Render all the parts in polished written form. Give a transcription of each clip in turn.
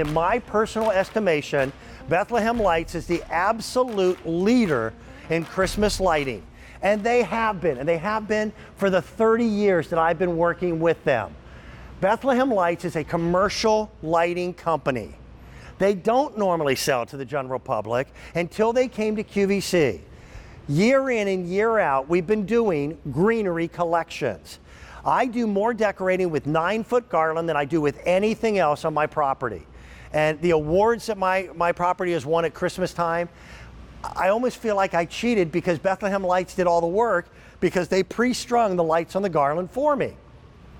in my personal estimation, Bethlehem Lights is the absolute leader in Christmas lighting. And they have been for the 30 years that I've been working with them. Bethlehem Lights is a commercial lighting company. They don't normally sell to the general public until they came to QVC. Year in and year out, we've been doing greenery collections. I do more decorating with 9-foot garland than I do with anything else on my property. And the awards that my property has won at Christmas time, I almost feel like I cheated because Bethlehem Lights did all the work because they pre-strung the lights on the garland for me.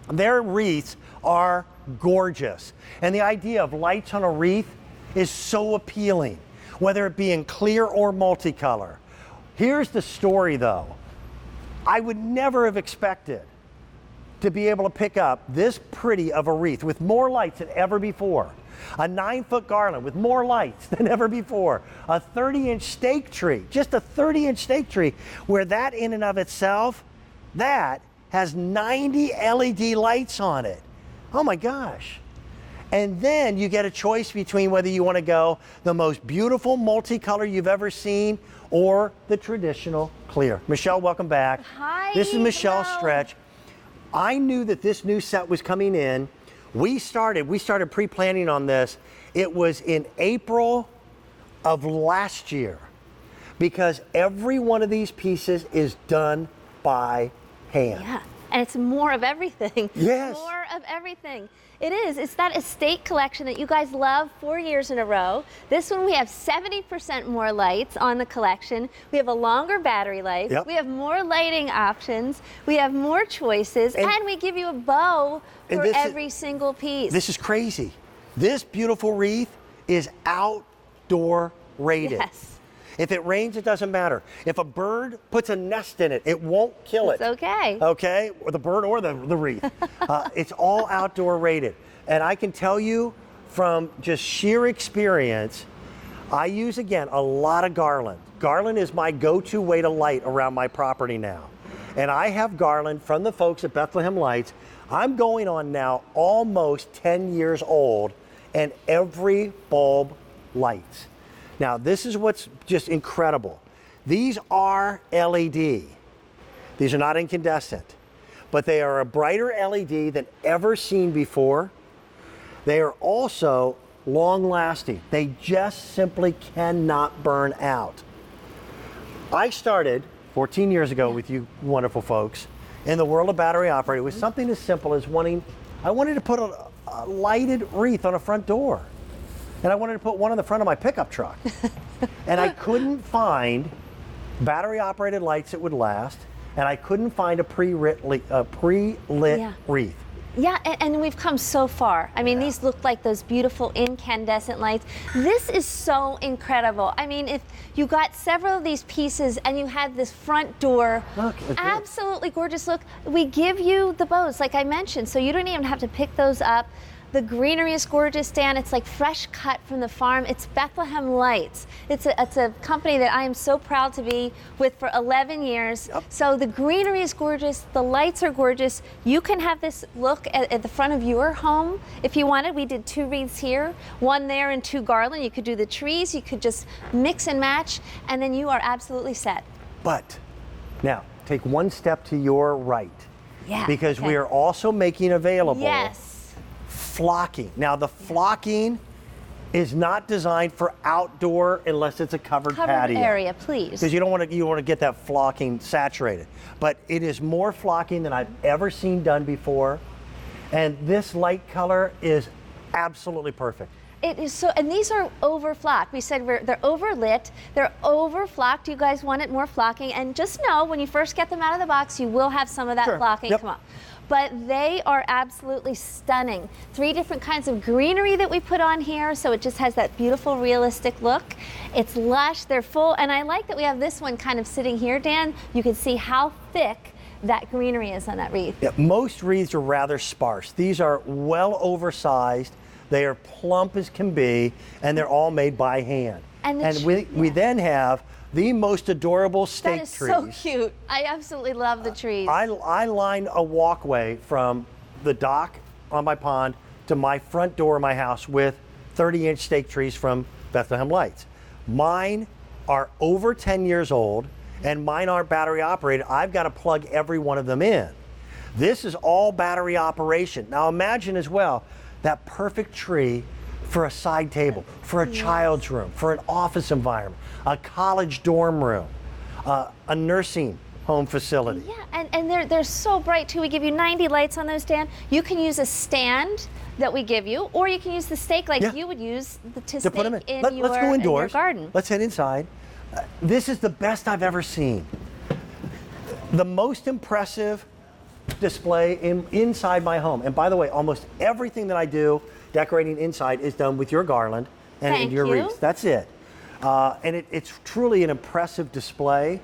Their wreaths are gorgeous. And the idea of lights on a wreath is so appealing, whether it be in clear or multicolor. Here's the story though. I would never have expected to be able to pick up this pretty of a wreath with more lights than ever before. A 9-foot garland with more lights than ever before. A 30-inch stake tree, just a 30-inch stake tree, where that in and of itself, that has 90 LED lights on it. Oh my gosh. And then you get a choice between whether you want to go the most beautiful multicolor you've ever seen or the traditional clear. Michelle, welcome back. Hi. This is Michelle Stretch. I knew that this new set was coming in. We started pre-planning on this. It was in April of last year because every one of these pieces is done by hand. Yeah, and it's more of everything. Yes. More of everything. It is. It's that estate collection that you guys love 4 years in a row. This one we have 70% more lights on the collection. We have a longer battery life. Yep. We have more lighting options. We have more choices. And we give you a bow for every single piece. This is crazy. This beautiful wreath is outdoor rated. Yes. If it rains, it doesn't matter. If a bird puts a nest in it, it won't kill it. It's okay. Okay, or the bird or the wreath. It's all outdoor rated. And I can tell you from just sheer experience, I use, again, a lot of garland. Garland is my go-to way to light around my property now. And I have garland from the folks at Bethlehem Lights. I'm going on now almost 10 years old, and every bulb lights. Now, this is what's just incredible. These are LED. These are not incandescent, but they are a brighter LED than ever seen before. They are also long lasting. They just simply cannot burn out. I started 14 years ago with you wonderful folks in the world of battery operated with something as simple as I wanted to put a lighted wreath on a front door. And I wanted to put one on the front of my pickup truck. And I couldn't find battery operated lights that would last, and I couldn't find a pre-lit wreath. Yeah, and we've come so far. I mean, these look like those beautiful incandescent lights. This is so incredible. I mean, if you got several of these pieces and you had this front door, absolutely gorgeous look. We give you the bows, like I mentioned, so you don't even have to pick those up. The greenery is gorgeous, Dan. It's like fresh cut from the farm. It's Bethlehem Lights. It's a company that I am so proud to be with for 11 years. Yep. So the greenery is gorgeous. The lights are gorgeous. You can have this look at the front of your home if you wanted. We did 2 wreaths here, 1 there and 2 garland. You could do the trees. You could just mix and match, and then you are absolutely set. But now, take one step to your right. Yeah. Because we are also making available flocking. Now, the flocking is not designed for outdoor unless it's a covered patio area, please. Because you want to get that flocking saturated. But it is more flocking than I've ever seen done before, and this light color is absolutely perfect. It is so, and these are over flocked. We said they're overlit, they're over flocked. You guys wanted more flocking, and just know when you first get them out of the box, you will have some of that flocking come up. But they are absolutely stunning. 3 different kinds of greenery that we put on here, so it just has that beautiful, realistic look. It's lush, they're full, and I like that we have this one kind of sitting here, Dan. You can see how thick that greenery is on that wreath. Yeah, most wreaths are rather sparse. These are well oversized. They are plump as can be, and they're all made by hand. And we then have the most adorable stake trees. That is so cute. I absolutely love the trees. I line a walkway from the dock on my pond to my front door of my house with 30-inch stake trees from Bethlehem Lights. Mine are over 10 years old, and mine aren't battery operated. I've got to plug every one of them in. This is all battery operation. Now imagine as well, that perfect tree for a side table, for a child's room, for an office environment, a college dorm room, a nursing home facility. Yeah, and they're so bright too. We give you 90 lights on those, Dan. You can use a stand that we give you, or you can use the stake like you would use to stake put them in, Let's go indoors. in your garden. Let's head inside. This is the best I've ever seen. The most impressive display inside my home. And by the way, almost everything that I do decorating inside is done with your garland and your wreaths. That's it. And it's truly an impressive display,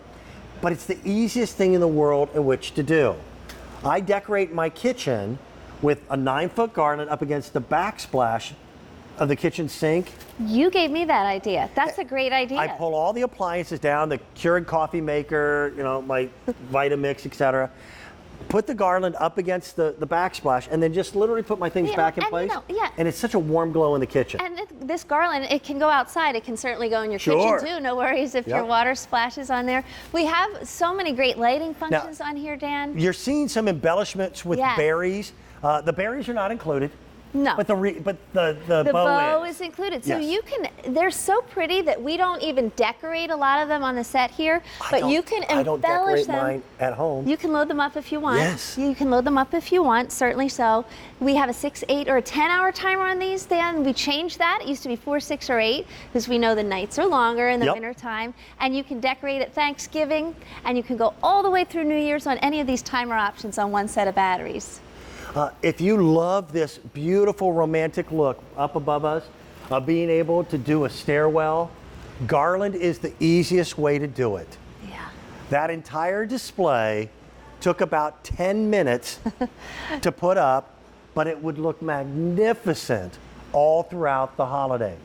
but it's the easiest thing in the world in which to do. I decorate my kitchen with a 9-foot garland up against the backsplash of the kitchen sink. You gave me that idea. That's a great idea. I pull all the appliances down, the Keurig coffee maker, you know, my Vitamix, etc. Put the garland up against the backsplash, and then just literally put my things back in place. And it's such a warm glow in the kitchen. And this garland, it can go outside. It can certainly go in your kitchen too. No worries if your water splashes on there. We have so many great lighting functions on here, Dan. You're seeing some embellishments with berries. The berries are not included. No. But the bow is included. So you can, they're so pretty that we don't even decorate a lot of them on the set here, but you can embellish them. I don't decorate mine at home. You can load them up if you want. Yes. You can load them up if you want, certainly so. We have a 6, 8, or a 10-hour timer on these, Dan. We changed that. It used to be 4, 6, or 8 because we know the nights are longer in the winter time. And you can decorate at Thanksgiving, and you can go all the way through New Year's on any of these timer options on one set of batteries. If you love this beautiful romantic look up above us, being able to do a stairwell, garland is the easiest way to do it. Yeah. That entire display took about 10 minutes to put up, but it would look magnificent all throughout the holidays.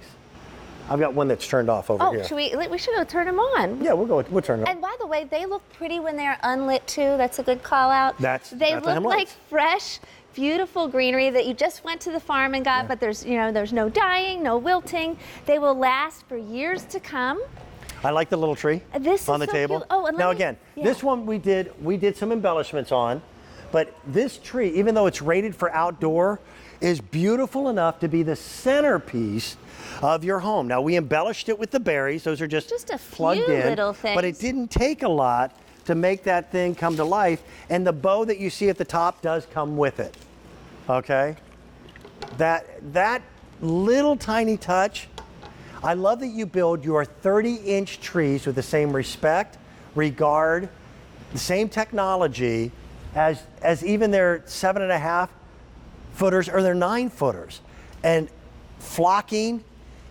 I've got one that's turned off over here. We should go turn them on. Yeah, we'll turn them on. And by the way, they look pretty when they're unlit too. That's a good call out. They look like fresh, beautiful greenery that you just went to the farm and got, but there's no dying, no wilting. They will last for years to come. I like the little tree on the table. Cute. Oh, and now again, this one we did some embellishments on, but this tree, even though it's rated for outdoor, is beautiful enough to be the centerpiece of your home. Now we embellished it with the berries. Those are just a plugged few in, little things. But it didn't take a lot to make that thing come to life. And the bow that you see at the top does come with it. Okay? That little tiny touch. I love that you build your 30-inch trees with the same respect, regard, the same technology as even their 7.5 footers or their 9 footers. And flocking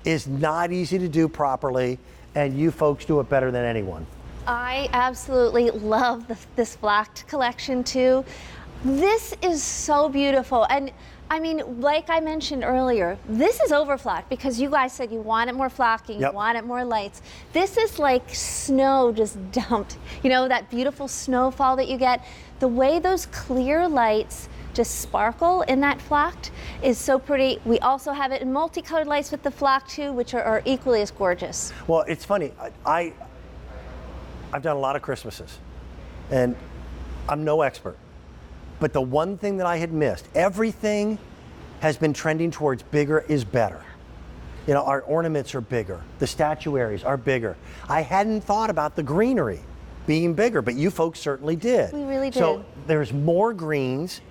is not easy to do properly, and you folks do it better than anyone. I absolutely love this flocked collection too. This is so beautiful. And I mean, like I mentioned earlier, this is overflocked because you guys said you wanted more flocking, you wanted more lights. This is like snow just dumped. You know, that beautiful snowfall that you get. The way those clear lights just sparkle in that flocked is so pretty. We also have it in multicolored lights with the flock too, which are equally as gorgeous. Well, it's funny. I've done a lot of Christmases, and I'm no expert. But the one thing that I had missed, everything has been trending towards bigger is better. You know, our ornaments are bigger. The statuaries are bigger. I hadn't thought about the greenery being bigger, but you folks certainly did. We really did. So there's more greens,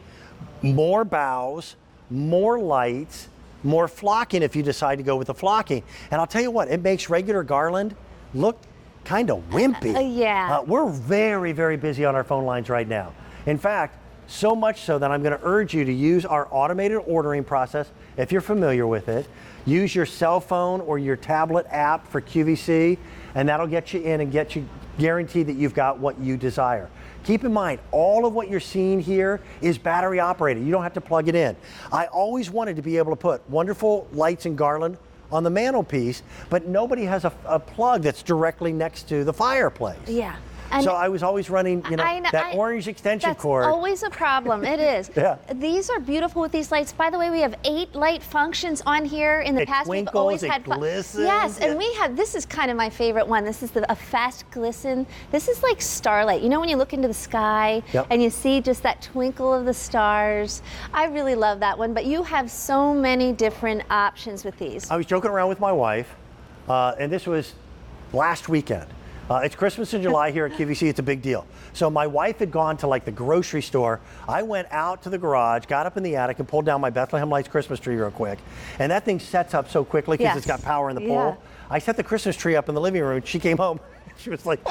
more boughs, more lights, more flocking if you decide to go with the flocking. And I'll tell you what, it makes regular garland look kind of wimpy. We're very, very busy on our phone lines right now. In fact, so much so that I'm going to urge you to use our automated ordering process, if you're familiar with it. Use your cell phone or your tablet app for QVC, and that'll get you in and get you guaranteed that you've got what you desire. Keep in mind, all of what you're seeing here is battery operated. You don't have to plug it in. I always wanted to be able to put wonderful lights and garland on the mantelpiece, but nobody has a plug that's directly next to the fireplace. Yeah. And so I was always running, that orange extension cord. That's always a problem. It is. Yeah. These are beautiful with these lights. By the way, we have 8 light functions on here. In the past, twinkles, we've always it had glistens. Yes, and we have. This is kind of my favorite one. This is a fast glisten. This is like starlight. You know when you look into the sky and you see just that twinkle of the stars. I really love that one. But you have so many different options with these. I was joking around with my wife, and this was last weekend. It's Christmas in July here at QVC. It's a big deal. So my wife had gone to like the grocery store. I went out to the garage, got up in the attic, and pulled down my Bethlehem Lights Christmas tree real quick. And that thing sets up so quickly because it's got power in the pole. I set the Christmas tree up in the living room. She came home. She was like,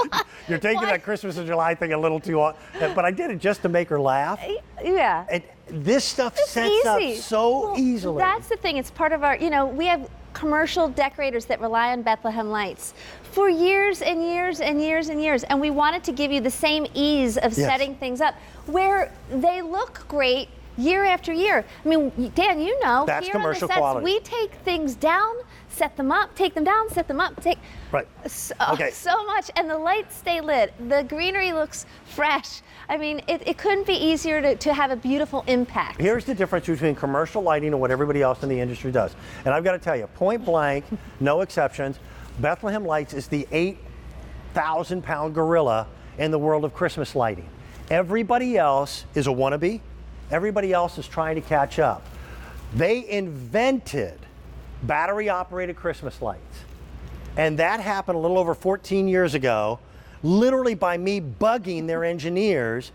"You're taking that Christmas in July thing a little too long." But I did it just to make her laugh. Yeah. And this stuff sets up so easily. That's the thing. It's part of our, we have commercial decorators that rely on Bethlehem lights for years and years and years and years. And we wanted to give you the same ease of setting things up where they look great year after year. I mean, Dan, that's here commercial on the sets, quality. we take things down, set them up, take them down, set them up, so much, and the lights stay lit. The greenery looks fresh. I mean, it couldn't be easier to have a beautiful impact. Here's the difference between commercial lighting and what everybody else in the industry does. And I've got to tell you, point blank, no exceptions, Bethlehem Lights is the 8,000-pound gorilla in the world of Christmas lighting. Everybody else is a wannabe. Everybody else is trying to catch up. They invented battery-operated Christmas lights. And that happened a little over 14 years ago, literally by me bugging their engineers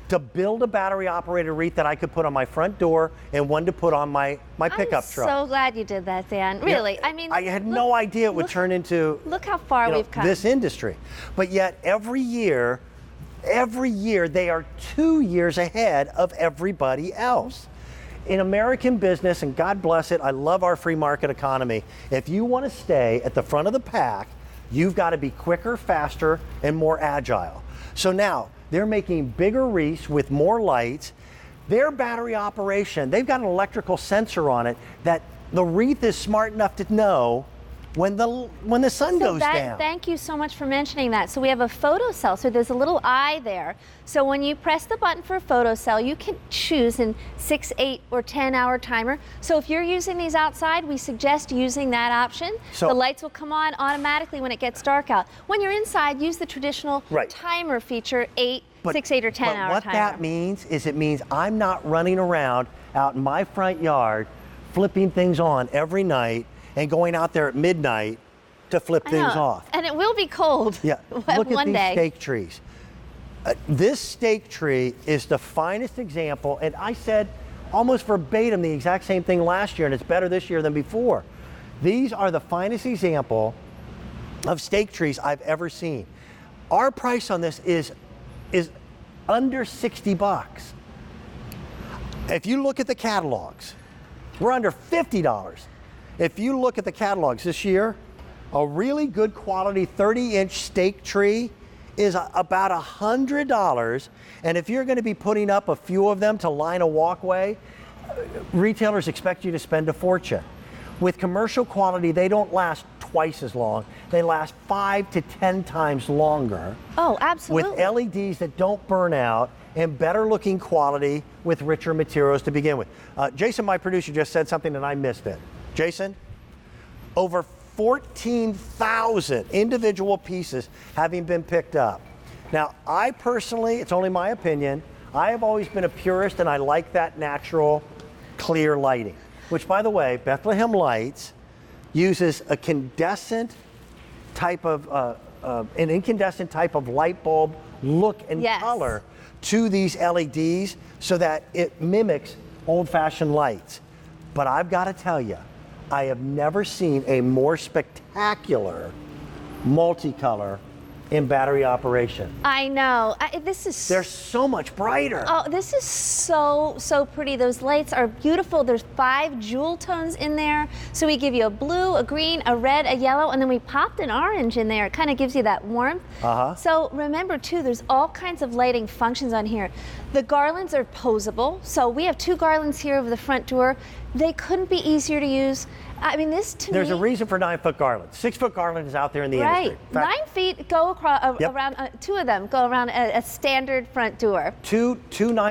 to build a battery-operated wreath that I could put on my front door and one to put on my pickup truck. I'm so glad you did that, Dan. Really, I mean, I had no idea it would turn into look how far we've come. This industry. But yet every year they are 2 years ahead of everybody else. In American business, and God bless it, I love our free market economy. If you want to stay at the front of the pack, you've got to be quicker, faster, and more agile. So now they're making bigger wreaths with more lights. Their battery operation, they've got an electrical sensor on it that the wreath is smart enough to know when the sun goes down. Thank you so much for mentioning that. So we have a photo cell. So there's a little eye there. So when you press the button for a photo cell, you can choose a 6, 8, or 10-hour timer. So if you're using these outside, we suggest using that option. So the lights will come on automatically when it gets dark out. When you're inside, use the traditional timer feature, 6, 8, or 10-hour timer. What that means is it means I'm not running around out in my front yard flipping things on every night and going out there at midnight to flip things off. And it will be cold. Yeah, look at these stake trees. This stake tree is the finest example, and I said almost verbatim the exact same thing last year, and it's better this year than before. These are the finest example of stake trees I've ever seen. Our price on this is under $60. If you look at the catalogs, we're under $50. If you look at the catalogs this year, a really good quality 30-inch stake tree is about $100. And if you're going to be putting up a few of them to line a walkway, retailers expect you to spend a fortune. With commercial quality, they don't last twice as long. They last 5 to 10 times longer. Oh, absolutely. With LEDs that don't burn out and better looking quality with richer materials to begin with. Jason, my producer, just said something and I missed it. Jason, over 14,000 individual pieces having been picked up. Now, I personally, it's only my opinion, I have always been a purist and I like that natural, clear lighting. Which, by the way, Bethlehem Lights uses a incandescent type of light bulb look and color to these LEDs so that it mimics old-fashioned lights. But I've got to tell you, I have never seen a more spectacular multicolor in battery operation. I know. They're so much brighter. Oh, this is so pretty. Those lights are beautiful. There's 5 jewel tones in there. So we give you a blue, a green, a red, a yellow, and then we popped an orange in there. It kind of gives you that warmth. So remember too, there's all kinds of lighting functions on here. The garlands are posable. So we have 2 garlands here over the front door. They couldn't be easier to use. I mean, this to There's me. a reason for 9-foot garland. 6-foot garland is out there in the Right. industry. In fact, 9 feet go across Yep. around, 2 of them go around a standard front door. two 9